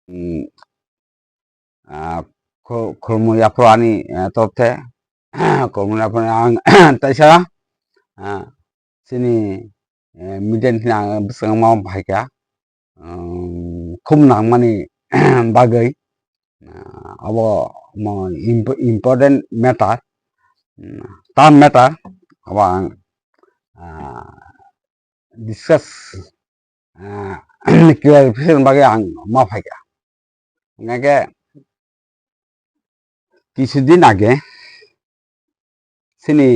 음, khurmuyaphurani topte khurmuyaphurani taisa sini miden tina bisang mau bhaika khum nangmani bagai abo important matter tam matter abo ang discuss clarification bagai ang ma bhaika ngake কিছুদিন আগে সিনি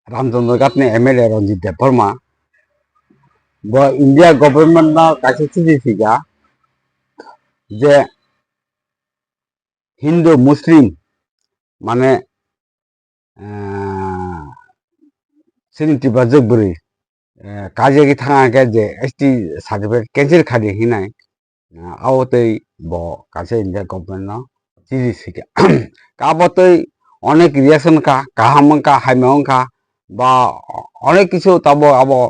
রামচন্দ্রঘাটনি MLA রঞ্জিত Debbarma India গভর্নমেন্টের কাছে চিঠি থিকা যে হিন্দু মুসলিম মানে সিনি টিপা জগবুরি কাজে কি থাকাকে যে এসটি সার্টিফিকেট ক্যান্সেল খাদি হিনাই আওতেই ব কাছে ইন্ডিয়া গভর্নমেন্ট চিঠি থিকা কাবতই অনেক রিয়াকশন কা কাহামং কা হাইমং কা বা অনেক কিছু তাবো আবো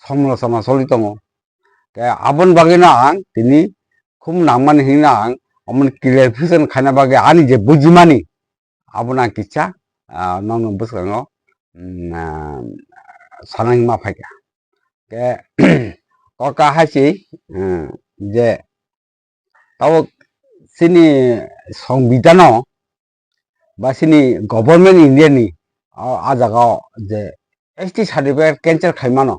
সমালোচনা চলি দङ আবন বাগিনা আং তিনি খুব নাংমান হিনা আं অমন ক্লিয়ারিফিকেশন খাইনা বাগে আনি যে বুজিমানি আবনা কিচ্ছা নং বসকাङो সানাং मा फायका के कका हासि जे ताव सिनि संबिधान বা सिनि गभर्नमेंट इन्डियानि आ जागाव जे एसटी सार्टिफिकेट कैंसिल खाइमानो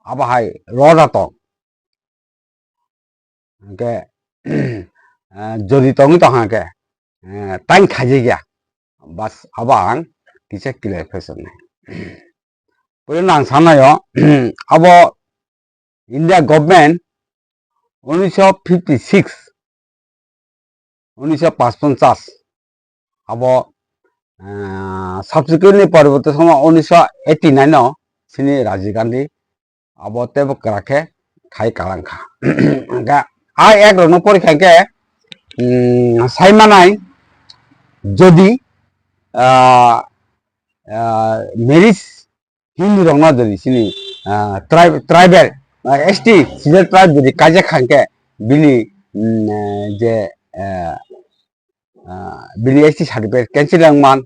आबाहाय रडातो के जदि तंगि तहाके टाइम खाजे गया बस आबां किसे क्लियरिफिकेशन नै पुरन आं साननायो अब इंडिया गभर्नमेंट 1956 अब सबसिक्वेंटली परवर्ती समय 1989 सिनी राजीव गांधी अब तेब कराखे खाई कालांखा आ एक रन परीक्षा के साइमानाय जदि मेरिज हिंदू रंगना जदि सिनी ट्राइबल एसटी सिलेट ट्राइब जदि काजे खांके बिनि जे बिनि एसटी सार्टिफिकेट कैंसिल मान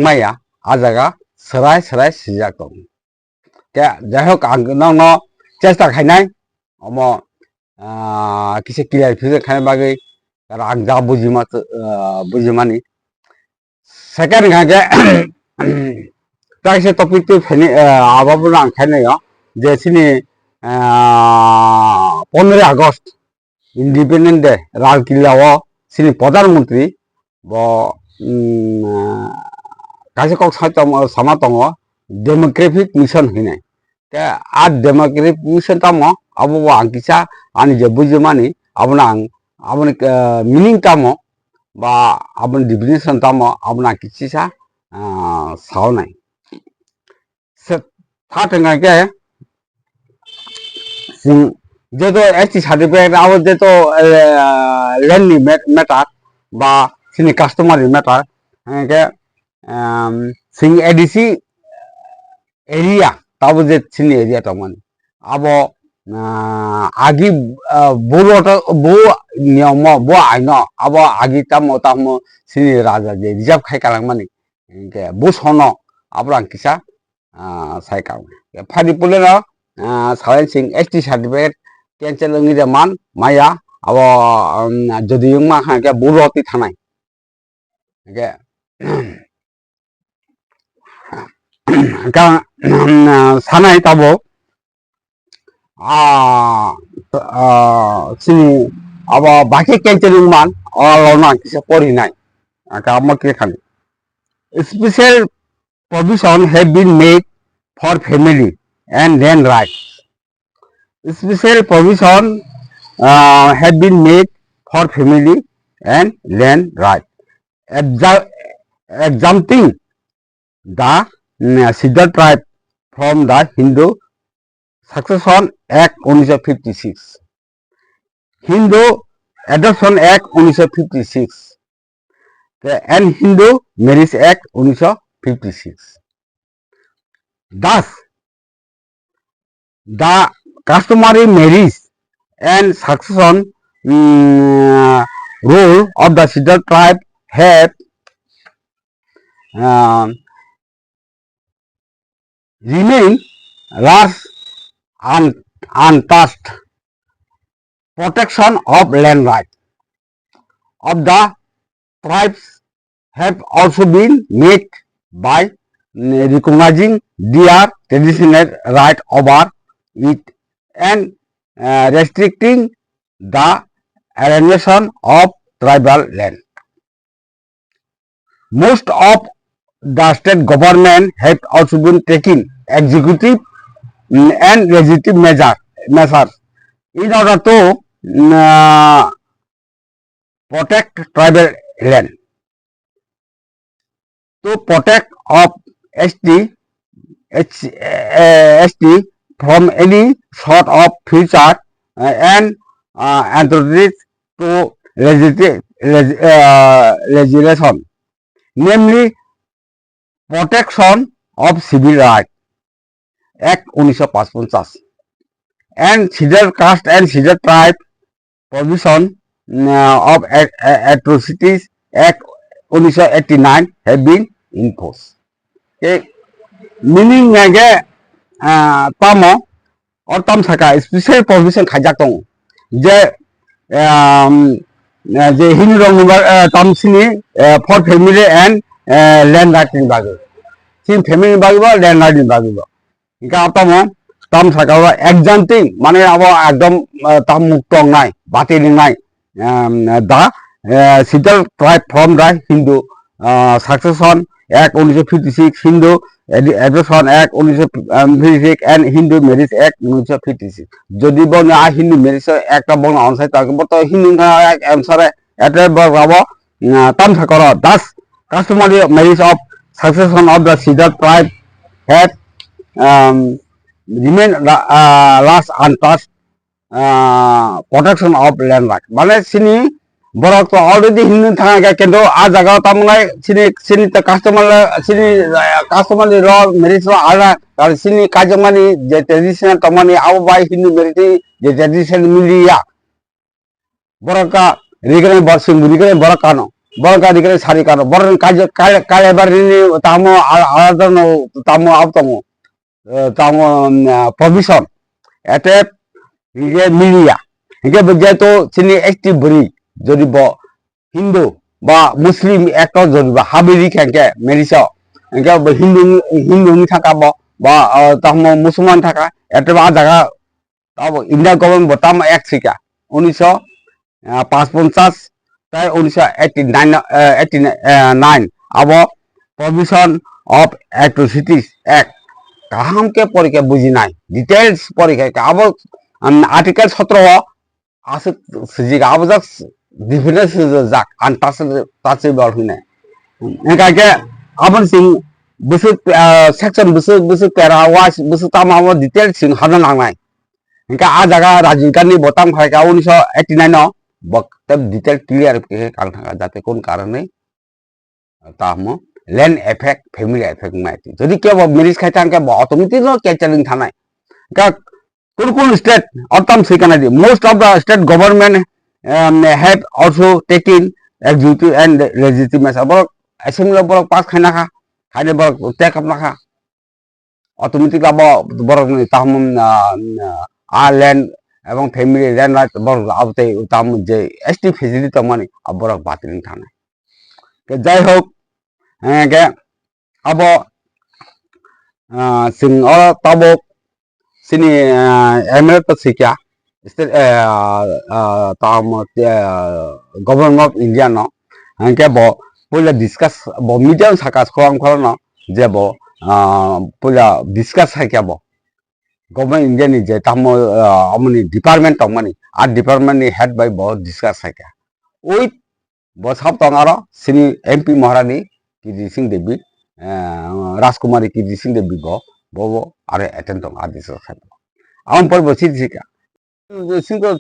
माया आजागा सराय सराय सिजाक दं के जायहक आं नंनो चेष्टा खायनाय अम किसे क्लियरिफिकेशन खायनाय बागै आं जा बुजिमानि सेकेंड खाके ताइसे टपिक तो फेनि आबाबो आं खायनायो जे सिनि 15 আগস্ট इंडिपेंडेंट डे लाल किल्लाव सिनि प्रधानमंत्री ब कासे कक सामा दङ डेमोक्रेटिक मिशन हिनाय के आ डेमोक्रेटिक मिशन तामो अब आं किसा आनि जे बुजिमानि आबना आं आबनि मिनिं तामो बा आबनि डिफिनेशन तामो आबना किसिसा सावनाय से थाथंगा के सिं जेतो एसटी सार्टिफिकेट आव जेतो लैंडनि मैटर बा सिनि कास्टमारि मैटर के सिं एडीसी एरिया ताबो जे सिनि एरिया तमन अब आगि बो नियम बो आइन अब आगि तामो सिनि राजा जे रिजार्व खाय कालांमानि के बो सनो अब आं किसा साइका फादि पुलेना सालेन सिं एसटी सार्टिफिकेट कैंसिल नङि मान माया अब जदि मा के बुरति थानाय के का सानाय ताबो सिनि अब बाकी कैंसिल मान अलना किसे परिनाय का मके खानि special provision have been made for family and land rights. Special provision have been made for family and land rights, exempting the Siddhar tribe from the Hindu Succession Act 1956, Hindu Adoption Act 1956, and Hindu Marriage Act 1956. Thus, the customary marriage and succession role of the Sidar tribe have remained large and untouched. Protection of land rights of the tribes have also been made by recognizing their traditional right over it and restricting the alienation of tribal land. Most of the state government have also been taking executive and legislative measures in order to protect tribal land. To protect of ST from any sort of future and antithesis to legislation, namely Protection of Civil Rights Act 1955 and Scheduled Caste and Scheduled Tribe Provision of Atrocities Act 1989 have been enforced. Okay. Meaning nga tamo or tam saka special provision khajak tong je je Hindu number tam sini for family and land right ni bagi. Sin family bagi ba land right ni bagi ba. Ika tamo tam saka ba exempting mane abo ekdom tam muktong nai batil nai da Scheduled tribe from the Hindu Succession Act 1956, Hindu Adoption Act 1956 and Hindu Marriage Act 1956. Jadi bon Hindu Marriage Act bon onsite tak but Hindu Act answer at the tam sakara thus customary marriage of succession of the Scheduled tribe had remained last untouched protection of land right. Mane sini borok to already Hindu thanga kendo a jaga tamnai sini customer law marriage law ala kar sini kajamani je traditional tamani au by Hindu marriage je traditional milia boroka rigane borsing rigane borokano boroka rigane sari kano boron kale barini tamo alada no tamo autamo provision ate ige milia ige bejato sini active beri যদি হিন্দু বা মুসলিম একটা যদি Haveli খেকে Mary's একে হিন্দু থাকা বা তাহম মুসলমান থাকা এটা জায়গা ইন্ডিয়া গভর্নমেন্ট বতাম এক শিকা 1955 তাই 1989 अब प्रोविजन ऑफ एट्रोसिटीज एक्ट কাহাম কে পরীক্ষা বুঝি নাই ডিটেইলস পরীক্ষা अब आर्टिकल 17 আছে সিজিকা अब difference jak untouchable hune engka ke abon sing busu section busu para wise busu tama detail sing hana nangnai engka a jaga Rajiv Gandhi botam khai ka 1989 no bok tab detail clear ke kang thanga jate kon karone tamo land effect family effect mai jodi ke marriage khai tang ke automatic no catering thanai ka kun state autam sikana di most of the state government have also taken executive and legislative measures. Borok assembly borok pass khana kha khane borok take up nakha automatic abo borok ni tahum land এবং family land right borok abte tam je ST facility tamani borok batin thana ke jai hok ke abo sing or tabok sini emirate pasikya state government of India no angke bo pula discuss bo media sakas khorang no je bo pula discuss hakya bo government India ni je tamo amani department tamani art department ni head by bo discuss hakya oi bo sab tangaro sini MP Maharani Kirti Singh Devi Rajkumari Kirti Singh Devi bo are attend tong art discuss hakya am por bo sika single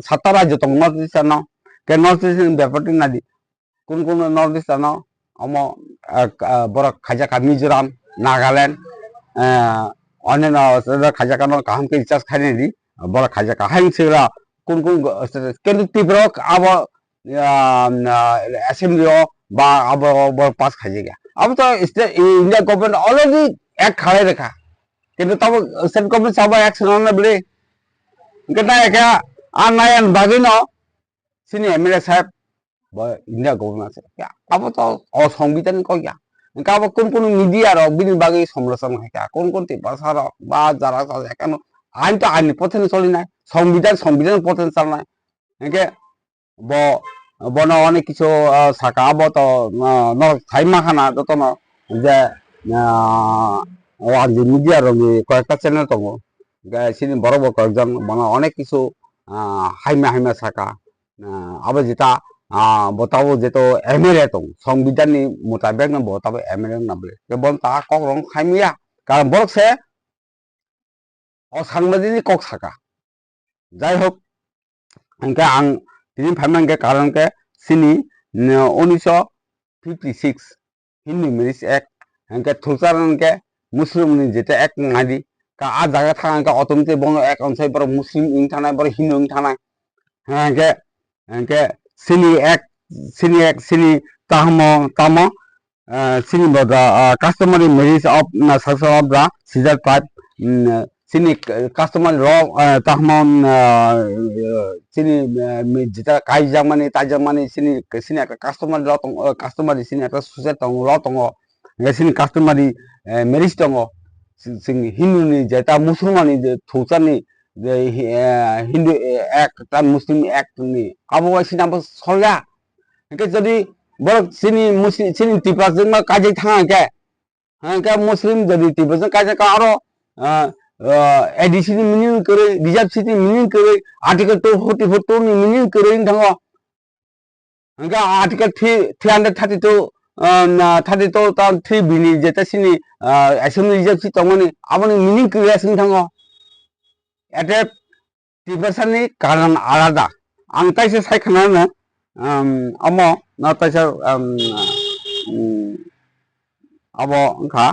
satara jotong north east no ke north east ব্যাপারটি না দি কোন north east no amo বড় খাজাকা মিজোরাম নাগাল্যান্ড অন্যান্য খাজাকা no kaham ke recharge খাইনে দি বড় খাজাকা হাইন সেরা কোন কিন্তু ত্রিপুরা আবার অ্যাসেম্বলি বা আবার পাস খাইছে গিয়া अब तो इंडिया गवर्नमेंट ऑलरेडी एक खाड़े रखा কিন্তু তবে স্টেট গভর্নমেন্ট সবাই অ্যাকশন না বলে কেনা একা আর নাই আন বাগিন সিনি এমএলএ সাহেব বা ইন্ডিয়া গভর্নমেন্ট আছে अब তো অসংবিধান কইয়া কাবা কোন মিডিয়া র বিনি বাগে সমালোচনা হয় কোন ভাষা বা যারা কেন আইন তো আইন পথে চলি না সংবিধান পথে চল না একে ব বন অনেক কিছু সাকা আবত খাইমা খানা যত যে যে মিডিয়া রঙে কয়েকটা চ্যানেল দङ সিনি বড় কয়েকজন মানে অনেক কিছু হাইমা সাকা আবার যেটা বতাবো যেতো এমএলএ দङ সংবিধাননি মোতাবেক না বতাবো এমএলএ না বলে কেবল তা কক রং খাইমিয়া কারণ বরকসে অসাংবাদিক কক সাকা যাই হোক এনকে আं তিনি ফাইমানকে কারণকে সিনি 1956 হিন্দু মেরিজ এক এনকে থুলসারকে মুসলিমनि যেটা এক নাদি কা আ জায়গা থাকা অতমিতে বঙ্গ এক অঞ্চল বড় মুসলিম ইং থানায় বড় হিন্দু ইং থানায় এনকে সিনি তাম সিনি বদা customary marriage of success of the সিজার type sini customer raw tahmon sini jita kai jamani ta jamani sini aka customer raw tong customer sini aka suset tong raw tong sini customer meris tong sini hindu ni jeta musliman ni je thusan ni je hindu ek ta muslim ek ni abo sini abo solya ke jodi borok sini tipa jeng ma kaje thanga ke ke muslim jodi tipa jeng kaje ka aro additional meaning करे reserve city meaning करे article 244 नि meaning करे थांगो अंगा article 332 32 ता 3 बिनि जेता सिनि assembly reserve city तंगनि आबनि meaning करे सिन थांगो एटे टिबरसानि कारण आलादा आं ताइसे सायखनानो अमो ना ताइसे अबो ओंखा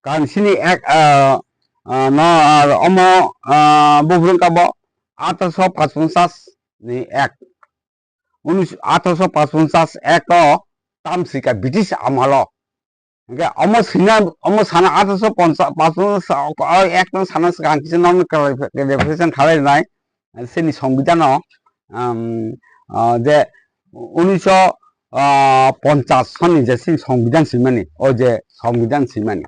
কারণ সিনি এক অম বুবরুং কাব 1855 ni এক 1855 এক তামসিকা ব্রিটিশ আমল অম সিনা অম সানা 1855 এক সানা গাंखिसे নন রেফারেশন খালাই নাই সিনি সংবিধান যে 1950 সননি যে সিনি সংবিধান সিমানি ও যে সংবিধান সিমানি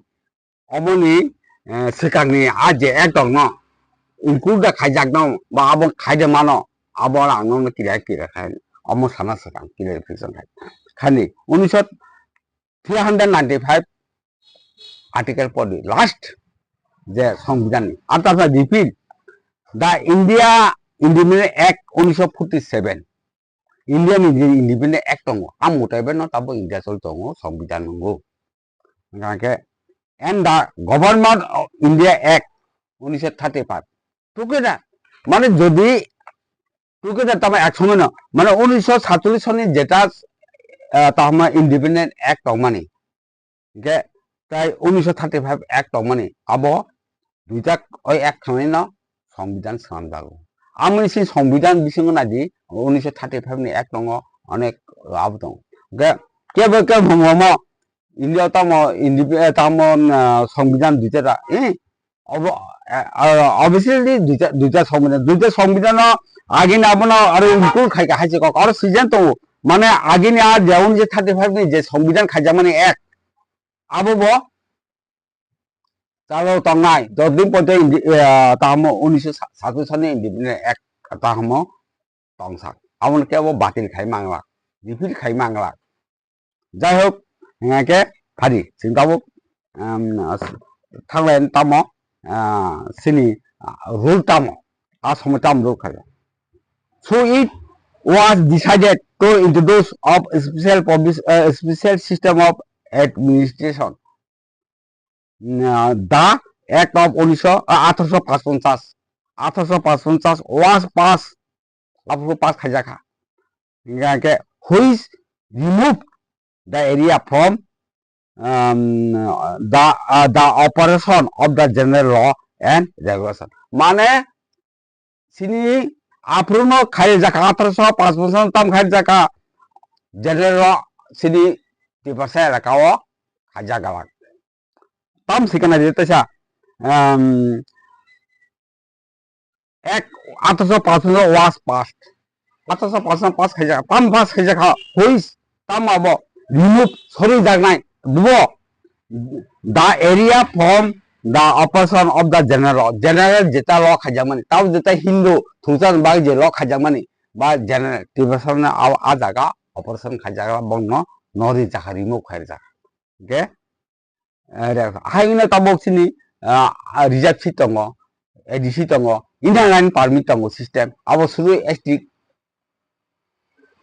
অমনি সেকাংনি আজে একদম ন ইনক্লুড খাইজাক ন বা আবো খাইদে মানো আবো আংনো কিরা খাই অম সানা সেকাং কিরা রিফ্লেকশন খাই খানি 395 আর্টিকেল পড়ি লাস্ট যে সংবিধান আর তারপর repeat the India independent act 1947 Indian independent act দङ আম মোটাইবে ন তাবো ইন্ডিয়া চল দङ সংবিধান নঙ্গো কাকে and the Government of India Act 1935 together মানে যদি together তবে এক সময় না মানে 1947 সনে যেটা তাহমা ইন্ডিপেন্ডেন্ট অ্যাক্ট মানে যে তাই 1935 অ্যাক্ট মানে আবো দুইটা ওই এক সময় না সংবিধান সামদাগো আমি সেই সংবিধান বিষয় না দি 1935 নি অ্যাক্ট দङ অনেক আবো দङ কেবল ভমম ইন্ডিয়া তামন সংবিধান দুইটা অবভিয়াসলি দুইটা সংবিধান আগে না আপনার আরো ইনক্লুড খাইকা হাইছে কক আর সিজন তো মানে আগে না যেমন যে 35 নি যে সংবিধান খাইজা মানে এক আবো চালো তংনাই যতদিন পর্যন্ত তাহম 1947 সালে ইন্ডিপেন্ডেন্ট এক তাহম তংসাক আমন কেবল বাতিল খাই মাংলা রিপিট খাই মাংলা যাই হোক কে ফারি সিংকাবো থাকলেন তাম সিনি রুল তাম আসাম তাম রুল খাই so it was decided to introduce of special system of administration the act of 1855 was passed आपको पास खाई खा which removed the area from the operation of the general law and regulation. Mane sini apruno khail jaka 1855 tam khail jaka general sini tipase rakao khaja galak. Tam sikana jeta sa ek 1855 was passed. 1855 khaja tam pass khaja kha hois tam abo remove sorry jagnai dubo the area from the operation of the general jeta law khajamani taw jeta hindu thusan bag je law khajamani ba general division na a jaga operation khajaga bongno nori jaka remove khaja okay haina tabok sini reserve seat tongo adc tongo inline permit tongo system abo suru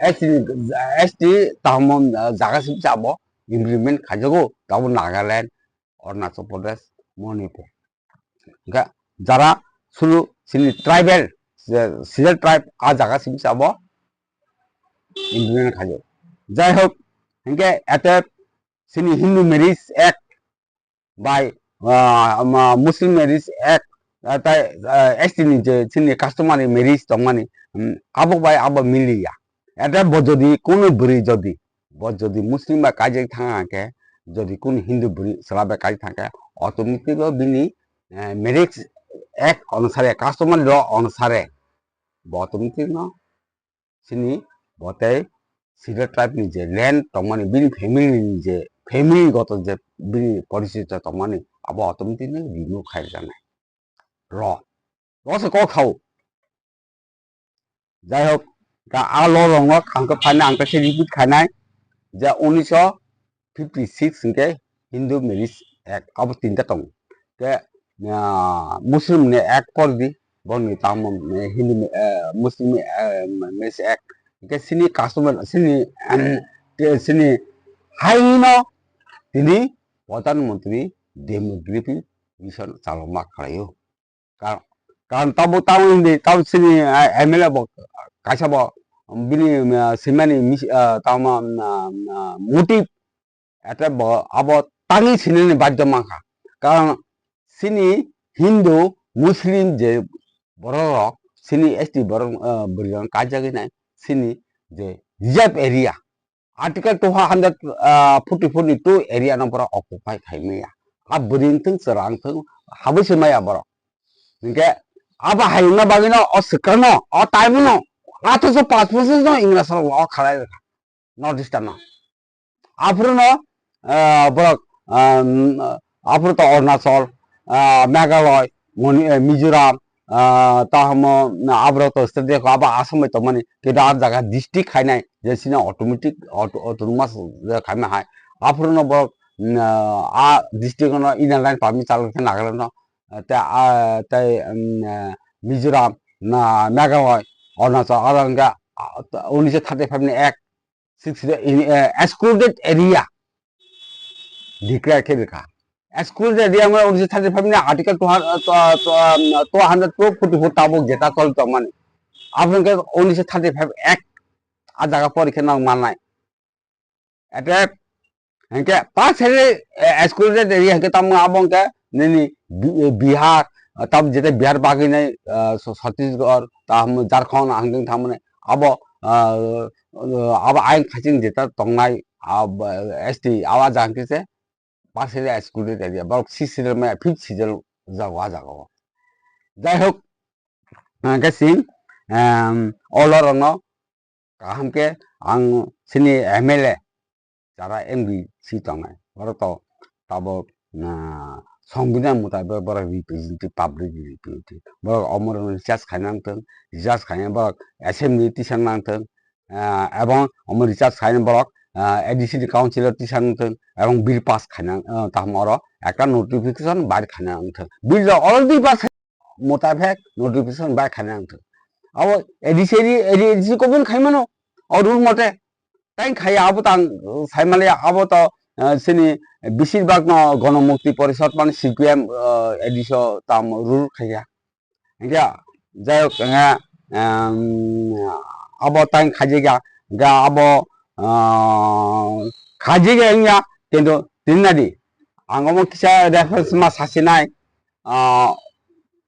st tamon jaga sim jabo implement khajago taw Nagaland Arunachal Pradesh Manipur enggak jara sulu sini tribal Sidal tribe a jaga sim jabo implement khajo jai hok enggak at sini Hindu Marriage Act by Muslim Marriage Act tai st ni je sini customary marriage tongmani abo by abo miliya এটা যদি কোনো বুড়ি যদি মুসলিম বা কাজে থাকে যদি কোন হিন্দু বুড়ি সালাবে কাজ থাকে অটোমেটিক বিনি ম্যারেজ এক অনুসারে কাস্টমার ল অনুসারে অটোমেটিক ন সিনি বতে সিলেট ট্রাইব নিজে ল্যান্ড তমানি বিনি ফ্যামিলি নিজে ফ্যামিলিগত যে বিনি পরিচিত তমানি আবো অটোমেটিক রিমুভ খাই জানাই রসে ক খাও যাই হোক alo longo angka phana angka se repeat khanai ja 1956 ke Hindu Marriage Act abo tinta tong ke Muslim ne act por di boni tam Hindu Muslim Marriage Act ke sini customer sini haino tini Pradhan Mantri Demography Mission Saloma khayo kan tabu tahu ini tahu sini MLA bok kasih bok bini semani tama motif itu abo tangi sini ni baca maka karena sini Hindu Muslim je borok sini ST borok berikan kaja gini sini je reserve area artikel 244 itu area nomor occupy kami ya ab berintung serang tung habis semaya borok enggak apa hayna bagino o sekarno o taimno ato so 5% no English law khalai not this time afruno borok afru to Arunachal Meghalaya Mizoram tahamo abro to state ko aba Assam to mani kedar jaga district khainai jesina automatic autonomous khaima hai afruno borok a district no inline permit chal Nagaland no tai Mizoram Meghalaya Arunachal alanga 1935 ni act 6 excluded area declare kereka excluded area में 1935 ni article 244 tabuk jeta tol to mane आपन के 1935 act आ जगह पर के नाम माननाय एटे हंके पास है excluded area के तम आबों के नि बिहार तब जेते बिहार बाकी नहीं छत्तीसगढ़ ताम झारखंड आंगदों थामने अब आइन खाचिं जेता तंगनाय अब एसटी आवाज आंके से पास है excluded area बल्कि सीजन में 5 सीजन जावा जाय होक के सिं ऑलर न काम के आं सिनी एमएलए যারা এমবি সিটংনাই বড়তো তাবো সংবিধান মোতাবেক বড় রিপ্রেজেন্টেটিভ পাবলিক রিপ্রেজেন্টেটিভ বড় অমর রিচার্জ খাইনাंथों রিচার্জ খাইना বড় অ্যাসেম্বলি টিসাंनांथों এবং অমর রিচার্জ খাইना বড় এডিসি কাউন্সিলর টিসাंनांथों এবং বিল পাস খাইना তাহমর একটা নোটিফিকেশন বাইর খাইनांथों বিল অলরেডি পাস মোতাবেক নোটিফিকেশন বাইর খাইनांथों अब एडिसि কবুল খাইমানো অরুল মতে তাই খাই আবো তাং সাইমালে আবো তো সিনি বেশিরভাগ গণমুক্তি পরিষদ মানে সিপিএম এডিসো তাম রুল খাইয়া ইয়া যাই হোক আবো তাই খাজে গা আবো খাজে গা কিন্তু তিননাদি আঙ্গমো কিসা রেফারেন্স মা সাসিনাই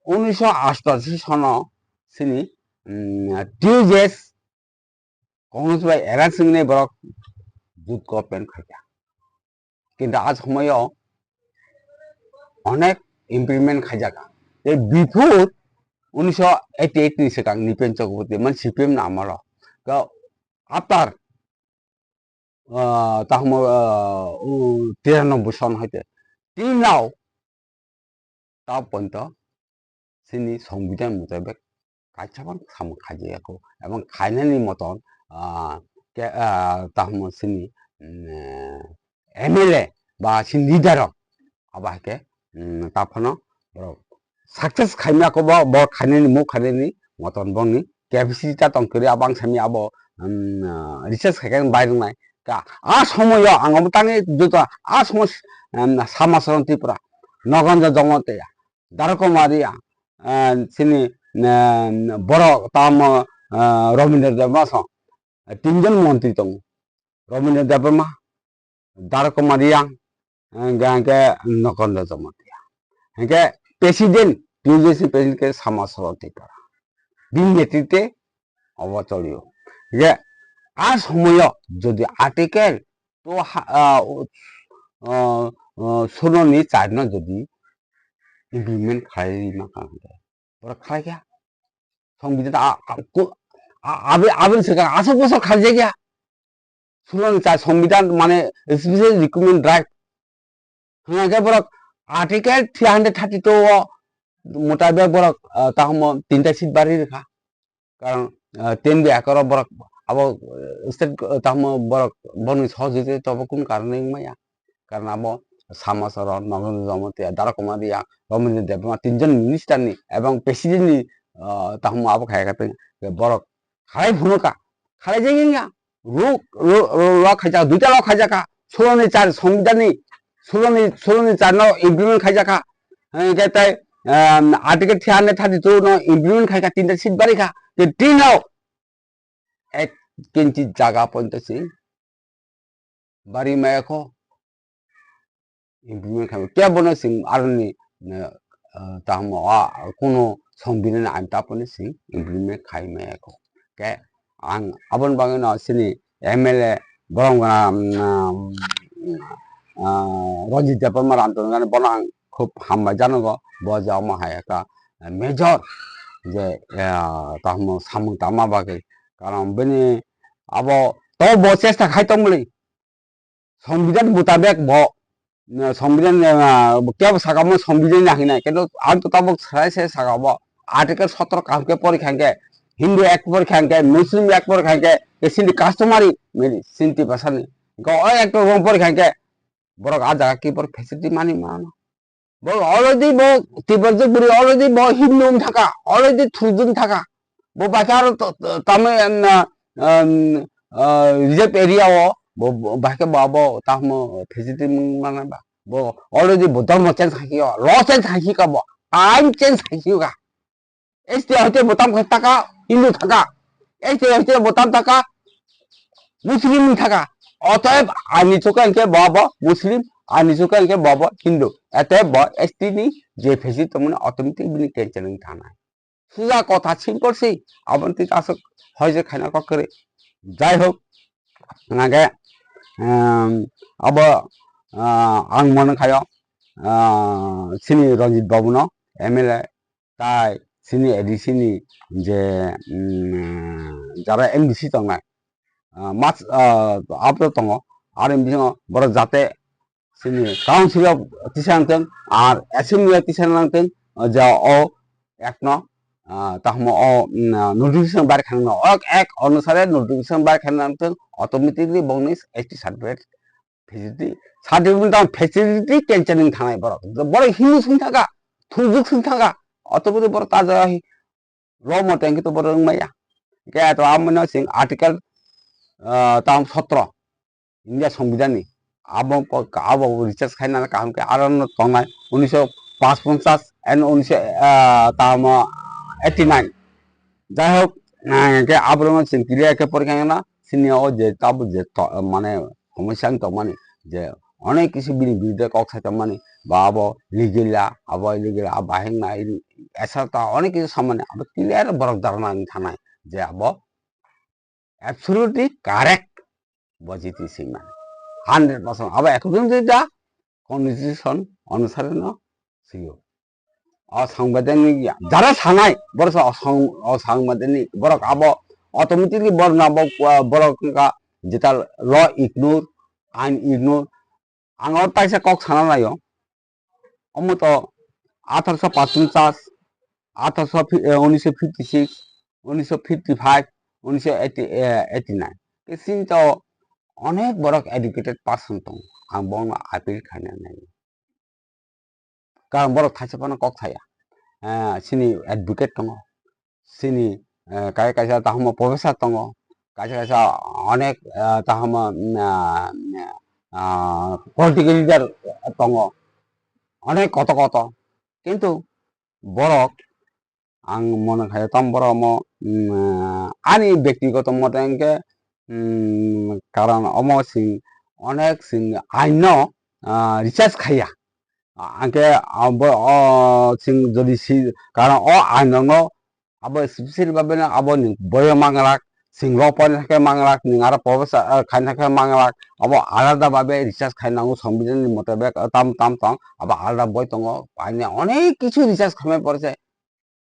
1988 সন সিনি টিউজেস কংগ্রেস বাই এরান সিংনি বরক যুদ্ধ করবেন খাইয়া কিন্তু আজ সময়ও অনেক ইমপ্লিমেন্ট খাইজাকা এই before 1988 ni sekang nipen Chakraborty man CPM na amaro ka after tahmo 93 সন হইতে till now তা পর্যন্ত সিনি সংবিধান মোতাবেক কাইছাবান সাম খাইজায়াকো এবং খাইনানি মতন tahmo sini MLA বা সিন লিডার আবাকে তাফনো সাকসেস খাইমাको ब खाइनानि मु खाइनानि मतन बंनि कैपेसिटी ता तंकरि आबां सामि आबो रिसार्च खाइखां बायरनाय का आ समय आंगम तांगे जुता आ समय सामासरन त्रिपुरा नगन्ज जमते दारकमारिया सिनि बरो ताम रवीन्द्र देवमा स तीनजन मन्त्री दं रवीन्द्र देवमा दारकमारिया गांके नगन्ज जमते हेके প্রেসিডেন্ট টিউজেসি প্রেসিডেন্টকে সামাসরতি করা বিল নেতৃত্বে অবচলীয় যে আর সময় যদি আর্টিকেল তো 16 চার যদি ইমপ্লিমেন্ট খাইমা কাঁদে বড় খাই গিয়া সংবিধান আবেন সরকার 8 বছর খাইছে গিয়া 16 চার সংবিধান মানে স্পেশাল রিক্রুটমেন্ট ড্রাইভ হ্যাঁ বড় आर्टिकल 332 মোতাবেক বরক তাহম 3টা সিট বাড়ি রেখা কারণ 10 একর বরক আব স্টেট তাহম বরক বনি সহজে তবে কোন কারণে মায়া কারণ আব সামাসর নগর জমতে দারকমারিয়া রবীন্দ্র দেবমা তিনজন মিনিস্টারনি এবং প্রেসিডেন্টনি তাহম আব খাইগাতে বরক খাই ভূমিকা খাই যাইয়া ল খাইজা দুইটা ল খাইজাকা 16 চার সংবিধাননি 16 চার ইমপ্লিমেন্ট খাইজাকা তাই आर्टिकल 332 नो इम्प्लीमेंट खाइका 3टा सीट बारी खा ते तीनों एक किंचित जागा पॉइंट से बारी में को इम्प्लीमेंट खाइ क्या बनो सिंग आरनी ताम कोनो संबिधान आइनता पनि सिंग इम्प्लीमेंट खाइ में को के आं आबन बागे न सिनि एमएलए बरंगा रंजित देवमा रामचंद्र बनां खूब हामबाय जानांगौ बजाव माहायका मेजर जे ताहम सामं तामा बागे कारण बेनि अब तो ब चेष्टा खाइतमलै संविधान मुताबिक ब संविधान क्या सागाम संविधान नाहिनाय किन्तु आं तो तब सरायसे सागाब आर्टिकल 17 कामके परीक्षांके हिंदू एक्ट परीक्षांके मुस्लिम एक्ट परीक्षांके सिंधी कास्टमारी मेरी सिंधी भाषानि गो एक्ट परीक्षांके बरक आ जागा की पर फैसिलिटी मानि मानो already bo tiba-tiba beri already bo himnum thaka already thujun thaka bo bakar tame reserve area o bo bakar bo tamo facility mana ba bo already bo dharma change hakiyo law change hakika bo ain change hakiyo este hote botam taka hindu thaka este hote botam taka muslim thaka অতএব আইনি চোকানকে বাবা মুসলিম আইনি চোকানকে বাবা হিন্দু এতএব ব এসটিনি যে ফেসি তোমরা automatic বিনি tension থানা সুজা কথা সিম্পল সেই আবন্তি আসক হয় যে খানা করে যাই হোক আগে अब आं मन खायो सिनि रंजित बाबू न एमएलए ताई सिनि एडिसिनि जे যারা এমডিসি দंनाय मास आपलो दङ आरो बिदिनो बर जाते सिनि काउन्सिल अफ तिसानथों आर एसेम्बली तिसानथों जा अ एक न ताहम अ नोटिफिकेशन बार खान एक अनुसारे नोटिफिकेशन बार खानथों automatically bonus ST certificate facility टेंशनिंग थानाय बर हिन्दू संथागा थुजुक संथागा ऑटोमेटिक बर ताजा ल मटेंगे तो बर रंगमाया के तो आमनो सिंग आर्टिकल ताम 17 इंडिया संविधान अब रिचार्ज खाना काम के आरन तंगनाय 1955 एंड 1989 যাই হোক के आबरन सिं क्रिया के परीक्षा ना सिनिया जे ताब जे माने समस्या तो माने जे অনেক কিছু বিরুদ্ধে কক সাইতাম মানে বা আবো লিগেলা আবো লিগেলা বাহেং না এছাড়া অনেক কিছু সামনে আবো ক্লিয়ার বরক ধারণা থানায় যে আবো অ্যাবসলিউটলি কারেক্ট বজিতি সিং মানে 100% আবার এতদিন যেটা কনস্টিটিউশন অনুসারে ন সিও অসাংবিধানিক যারা সানাই বড় অসাংবিধানিক বরক আবো অটোমেটিকলি বড় না বরক যেটা ল ইগনোর আইন ইগনোর आंगो ताइसा कक साना नायो अमुत 1855 1956 1955 1989 किसिंतो अनेक बरक एडुकेटेड पार्सन दं आं बंग आपिल खाना नाय कारण बरक थाइसाफाना कक थाया सिनि एडवोकेट दं सिनि काय कायसा ताहम प्रोफेसर दं कायसा कायसा अनेक ताहम पलिटिकल लिडार दङ अनेक कत कत किन्तु बरक आं मने खायो तम बरक म आंनि व्यक्तिगत मते कारण अमो सिं अनेक सिं आइन रिसार्च खाया आंके सिं जदि सि कारण आइन अब स्पेशल भाबे अब बय मांगलाक सिंह पॉइंट थाके मांगलाक निंगारा प्रोफेसर खाइन थाके मांगलाक अब आलादा भाबे रिसार्च खाइनांगौ संविधान मोताबेक ताम ताम ताम अब आलादा बय दङ आइने अनेक किछु रिसार्च खालामनाय परसे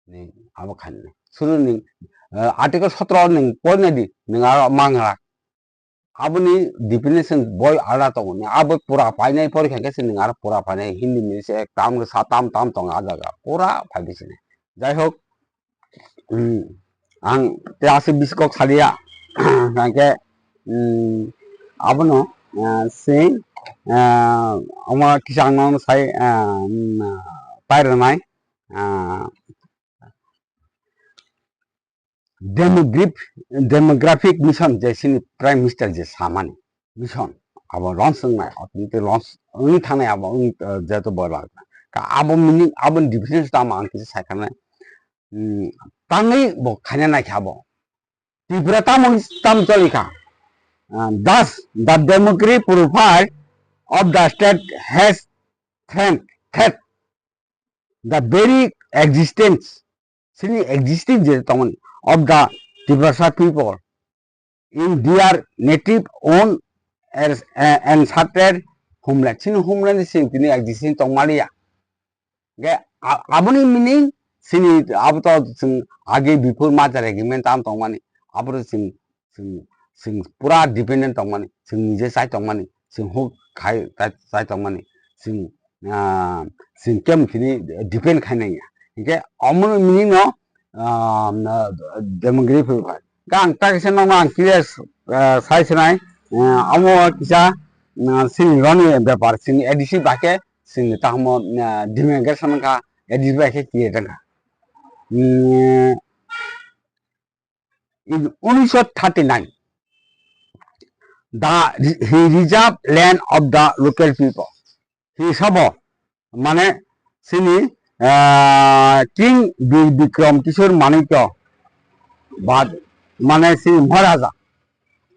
नि अब खाइने सुरु नि आर्टिकल 17 नि पॉइंट दि निंगारा मांगलाक abuni definition boy ala tong ni abo pura painai por khake sin ngar pura painai hindi mi se tam sa tam tong ajaga pura phabisine jai hok ang te ase biskok salia kake abono se ama kisang non sai pairnai demographic mission जैसे prime minister जे सामान्य mission अब launch ना अतुते launch उनी थाने अब उनी जेतो बला का अब मिनिंग अब डिफरेंस ताम आं किसे सायखाना तांगै ब खाना ना खाबो त्रिपुरा ताम चलिका thus the demographic profile of the state has threat the very existence sini existing je tamon of the Tripura people in their native own ancestral homeland. Sini homeland sini tini existing tongmalia. Ge abuni meaning sini abuto sing age before major agreement tam tongmani abuto sing pura dependent tongmani sing nije sai tongmani sing ho khai sai tongmani sing kem kini depend khainai ya. Ge amuni meaning no demographic gang tak senang mang clear sai senai amo kisa sing roni ব্যাপার sing edisi bake sing tahmo demigration ka edisi bake kiye tanga in 1939 he reserved land of the local people he sabo mane sini King Bikram Kishore Manikya बाद माने सी महाराजा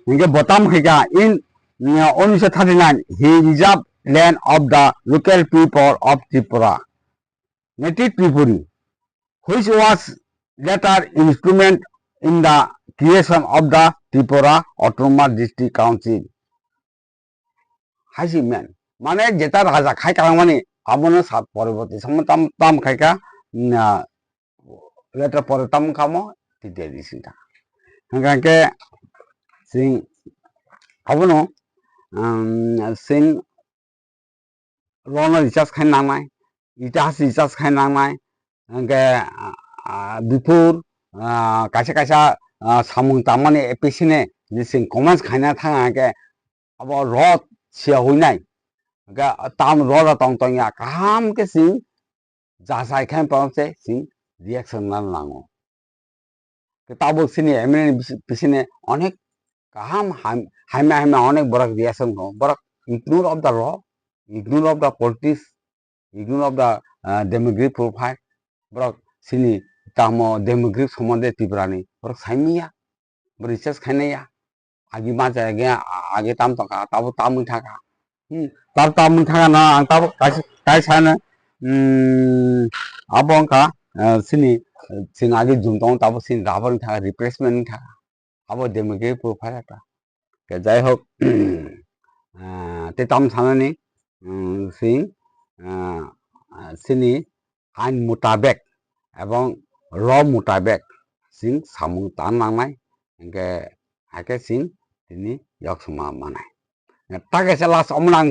इनके बतम है in 1939 he reserved land of the local people of Tripura native Tripuri which was later instrument in the creation of the Tripura Autonomous District Council high man माने जेता राजा खाई का माने आबनो सात परवर्ती समय तम खाई का लेटर पर तम खामो tidak di sini. Hangke sing apa no sing lono recharge kain namai, itahas recharge kain namai. Hangke before kaisa samung tamane episine di sing comments kaina thang hangke abo rot sia huinai. Hangke tam rot tong tong ya kaham ke sing jasai kain pause sing reaction nan lango. Tabo सिने एमने पिसिने अनेक काम हाइमा अनेक बरक reaction हो बरक ignore of the law ignore of the politics ignore of the demographic profile बरक सिनी तामो demographic सम्बन्धे त्रिपुरानि बरक साइमिया research खाइनाया आगे मा जायगा आगे ताम तका ताबो ताम थाका tab tamun thanga na ang tab kai sana abong ka sini sing agi jumtong tab sin rabon thanga replacement thanga abo demge profile ta ke jai hok te tam sanani sing sini ain mutabek এবং র মোতাবেক সিং সামুং তান নাंनाय engke hake sing tini yok suma manai take se las omnang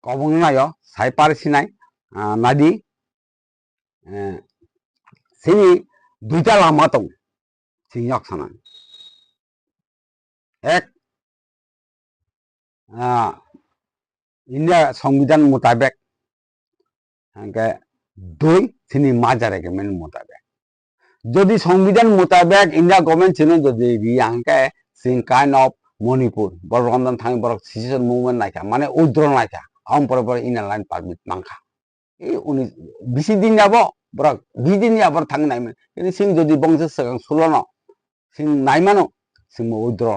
kobong nayo sai par sinai nadi sini duita lama tong sing yok sanan ek India সংবিধান মোতাবেক engke doi sini majar egemen মোতাবেক যদি সংবিধান মোতাবেক India government ছিল যদি রিয়াংকে Singh kind of Manipur বড় রমজান থামি বড় সিচুয়েশন মুভমেন্ট নাইকা মানে উদ্র নাইকা আম পরে পরে ইনার লাইন পারমিট মাংখা এই উনি বেশি দিন যাব বড় 20 দিন আবার থাং নাইমেন কিন্তু সিং যদি বংশ সগাং সুলন সিং নাইমানো সিং উদ্র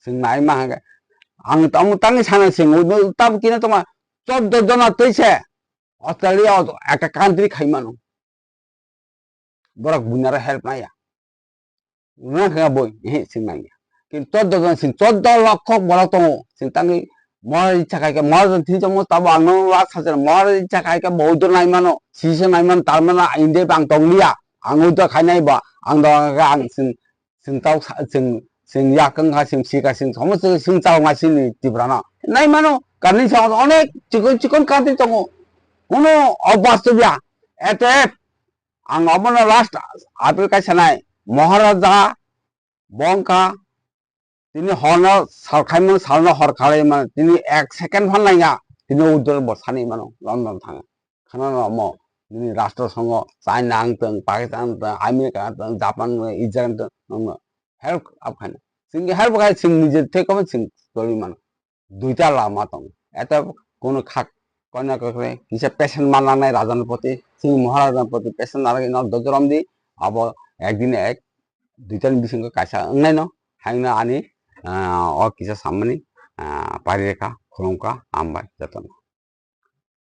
সিং নাইমা হাগে আং তাম তাঙ্গি সানা সিং তাম কিনা তোমার 14 জন তৈছে অস্ট্রেলিয়া একটা কান্ট্রি খাইমানো বড় বুনারা হেল্প নাইয়া উনা খা বই সিং নাইয়া কিন্তু 14 জন সিং 14 লক্ষ বড় তো সিং তাঙ্গি মর ইচ্ছা খাইকে মর থিজম তাবো আং লাস হাজার মর ইচ্ছা খাইকে বহুত নাইমানো সিজন নাইমান তার মানে ইন্ডে বাং তংলিয়া আং উদ খাইনাই বা আং দ আং সিং সিং তাও সিং ইয়াকং খা সিং সিকা সিং সমস্ত সিং চাও মাসিনি তিব্রানা নাইমানো কারনি সাও অনেক চিকন চিকন কান্তি তং কোনো অবাস্তবিয়া এতে আং অবন লাস্ট আপেল কাইসানাই মহারাজা বংকা তিনি হর্ন সারখাইমন সারনো হরখালাই মানে তিনি 1 সেকেন্ড ফান নাইয়া তিনি উদ্দর বসানি মানো লন্ডন থাঙে খানা নম তিনি রাষ্ট্রসংঘ চাইনা আংতং Pakistan America Japan Israel help আপখানে সিং হেল্প খাই সিং নিজে থেকে সিং তরি মানো দুইটা লামা তং এটা কোনো খাক কন্যা করে কিসে পেশেন্ট মানা নাই রাজানের প্রতি সিং মহারাজার প্রতি পেশেন্ট নালাগে ন দজরম দি আব একদিনে এক দুইটান বিসঙ্গ কাইসা নাই ন হাইনা আনি kisah sama nih pari reka kurungka ambai jatuh